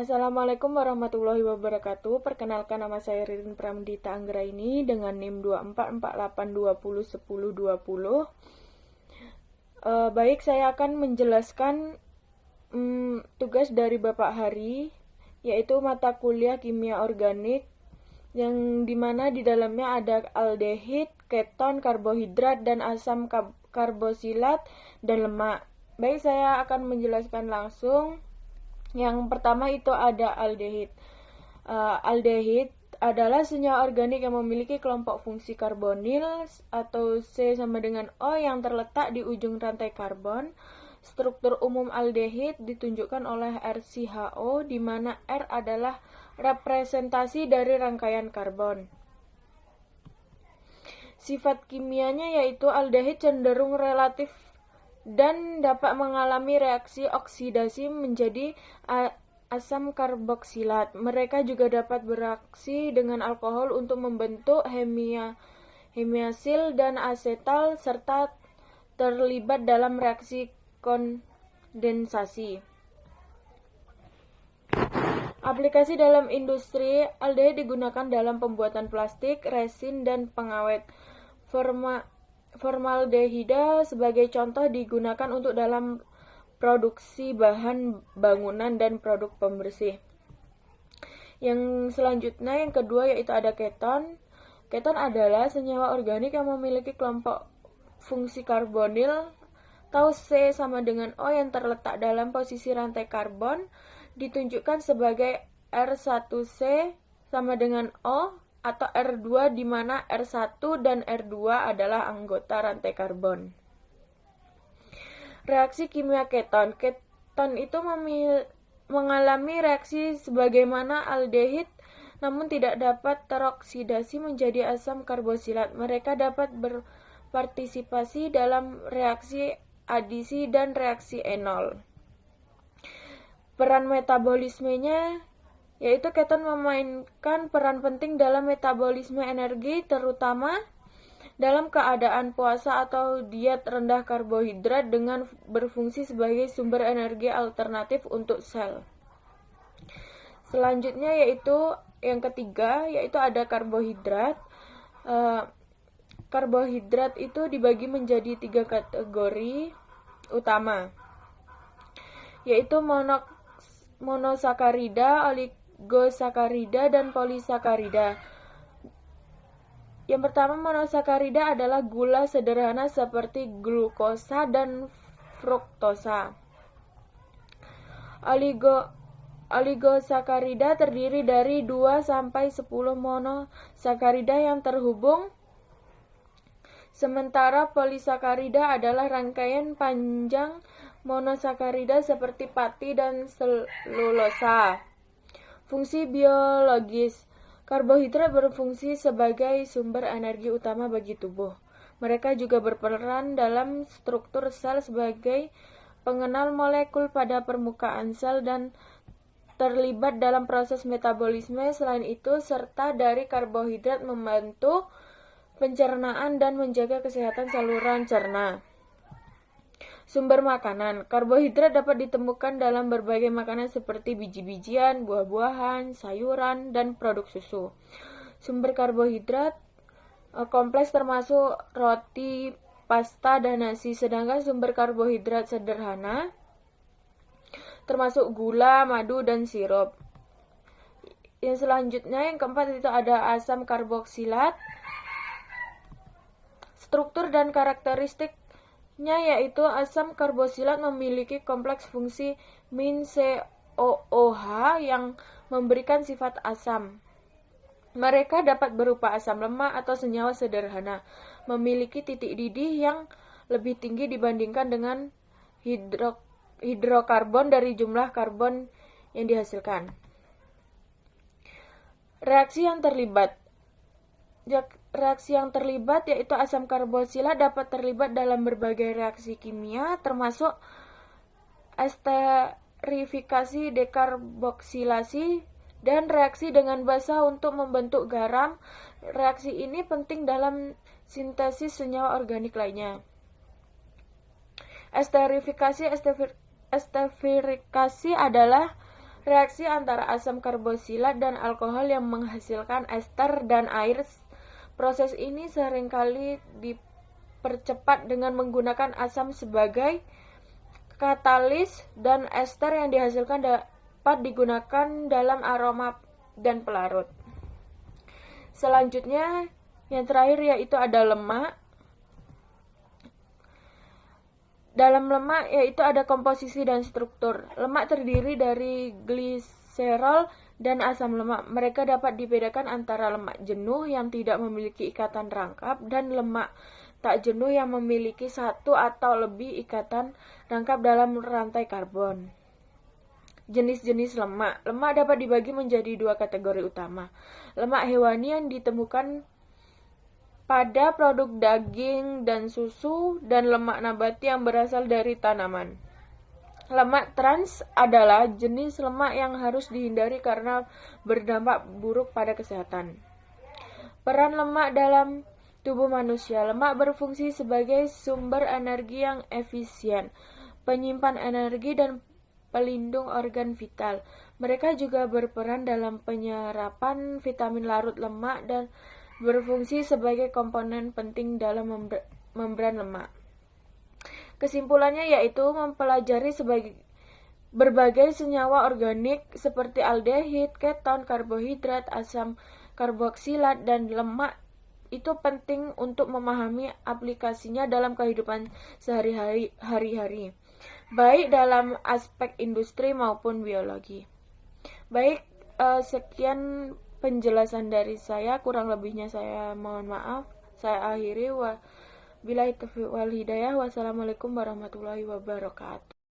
Assalamualaikum warahmatullahi wabarakatuh. Perkenalkan, nama saya Ririn Pramdita Anggraini dengan NIM 2448201020. Baik, saya akan menjelaskan tugas dari Bapak Hari, yaitu mata kuliah kimia organik, yang dimana di dalamnya ada aldehid, keton, karbohidrat, dan asam karbosilat, dan lemak. Baik, saya akan menjelaskan langsung. Yang pertama itu ada aldehid. Aldehid adalah senyawa organik yang memiliki kelompok fungsi karbonil atau C sama dengan O yang terletak di ujung rantai karbon. Struktur umum aldehid ditunjukkan oleh RCHO, di mana R adalah representasi dari rangkaian karbon. Sifat kimianya yaitu aldehid cenderung relatif dan dapat mengalami reaksi oksidasi menjadi asam karboksilat. Mereka juga dapat bereaksi dengan alkohol untuk membentuk hemiasil dan asetal serta terlibat dalam reaksi kondensasi. Aplikasi dalam industri, aldehid digunakan dalam pembuatan plastik, resin, dan pengawet. Formaldehida sebagai contoh digunakan untuk dalam produksi bahan bangunan dan produk pembersih. Yang selanjutnya, yang kedua, yaitu ada keton. Keton adalah senyawa organik yang memiliki kelompok fungsi karbonil atau C sama dengan O yang terletak dalam posisi rantai karbon, ditunjukkan sebagai R1C sama dengan O atau R2, di mana R1 dan R2 adalah anggota rantai karbon. Reaksi kimia keton. Keton itu mengalami reaksi sebagaimana aldehid, namun tidak dapat teroksidasi menjadi asam karbosilat. Mereka dapat berpartisipasi dalam reaksi adisi dan reaksi enol. Peran metabolismenya yaitu keton memainkan peran penting dalam metabolisme energi, terutama dalam keadaan puasa atau diet rendah karbohidrat, dengan berfungsi sebagai sumber energi alternatif untuk sel. Selanjutnya yaitu yang ketiga, yaitu ada karbohidrat. Karbohidrat itu dibagi menjadi 3 kategori utama, yaitu monosakarida, oligosakarida, dan polisakarida. Yang pertama, monosakarida adalah gula sederhana seperti glukosa dan fruktosa. Oligosakarida terdiri dari 2 sampai 10 monosakarida yang terhubung. Sementara polisakarida adalah rangkaian panjang monosakarida seperti pati dan selulosa. Fungsi biologis. Karbohidrat berfungsi sebagai sumber energi utama bagi tubuh. Mereka juga berperan dalam struktur sel sebagai pengenal molekul pada permukaan sel dan terlibat dalam proses metabolisme. Selain itu, serta dari karbohidrat membantu pencernaan dan menjaga kesehatan saluran cerna. Sumber makanan. Karbohidrat dapat ditemukan dalam berbagai makanan seperti biji-bijian, buah-buahan, sayuran, dan produk susu. Sumber karbohidrat kompleks termasuk roti, pasta, dan nasi. Sedangkan sumber karbohidrat sederhana termasuk gula, madu, dan sirup. Yang selanjutnya, yang keempat, itu ada asam karboksilat. Struktur dan karakteristiknya yaitu asam karbosilat memiliki kompleks fungsi min-COOH yang memberikan sifat asam. Mereka dapat berupa asam lemak atau senyawa sederhana, memiliki titik didih yang lebih tinggi dibandingkan dengan hidrokarbon dari jumlah karbon yang dihasilkan. Reaksi yang terlibat. Reaksi yang terlibat yaitu asam karbosilat dapat terlibat dalam berbagai reaksi kimia, termasuk esterifikasi, dekarboksilasi, dan reaksi dengan basa untuk membentuk garam. Reaksi ini penting dalam sintesis senyawa organik lainnya. Esterifikasi adalah reaksi antara asam karboksilat dan alkohol yang menghasilkan ester dan air. Proses ini seringkali dipercepat dengan menggunakan asam sebagai katalis, dan ester yang dihasilkan dapat digunakan dalam aroma dan pelarut. Selanjutnya, yang terakhir yaitu ada lemak. Dalam lemak yaitu ada komposisi dan struktur. Lemak terdiri dari gliserol dan asam lemak. Mereka dapat dibedakan antara lemak jenuh yang tidak memiliki ikatan rangkap dan lemak tak jenuh yang memiliki satu atau lebih ikatan rangkap dalam rantai karbon. Jenis-jenis lemak. Lemak dapat dibagi menjadi dua kategori utama. Lemak hewani yang ditemukan pada produk daging dan susu, dan lemak nabati yang berasal dari tanaman. Lemak trans adalah jenis lemak yang harus dihindari karena berdampak buruk pada kesehatan. Peran lemak dalam tubuh manusia. Lemak berfungsi sebagai sumber energi yang efisien, penyimpan energi, dan pelindung organ vital. Mereka juga berperan dalam penyerapan vitamin larut lemak dan berfungsi sebagai komponen penting dalam membran lemak. Kesimpulannya yaitu mempelajari berbagai senyawa organik seperti aldehid, keton, karbohidrat, asam karboksilat, dan lemak itu penting untuk memahami aplikasinya dalam kehidupan sehari-hari, baik dalam aspek industri maupun biologi. Baik, sekian penjelasan dari saya, kurang lebihnya saya mohon maaf. Saya akhiri, wabillahi taufiq wal hidayah. Wassalamualaikum warahmatullahi wabarakatuh.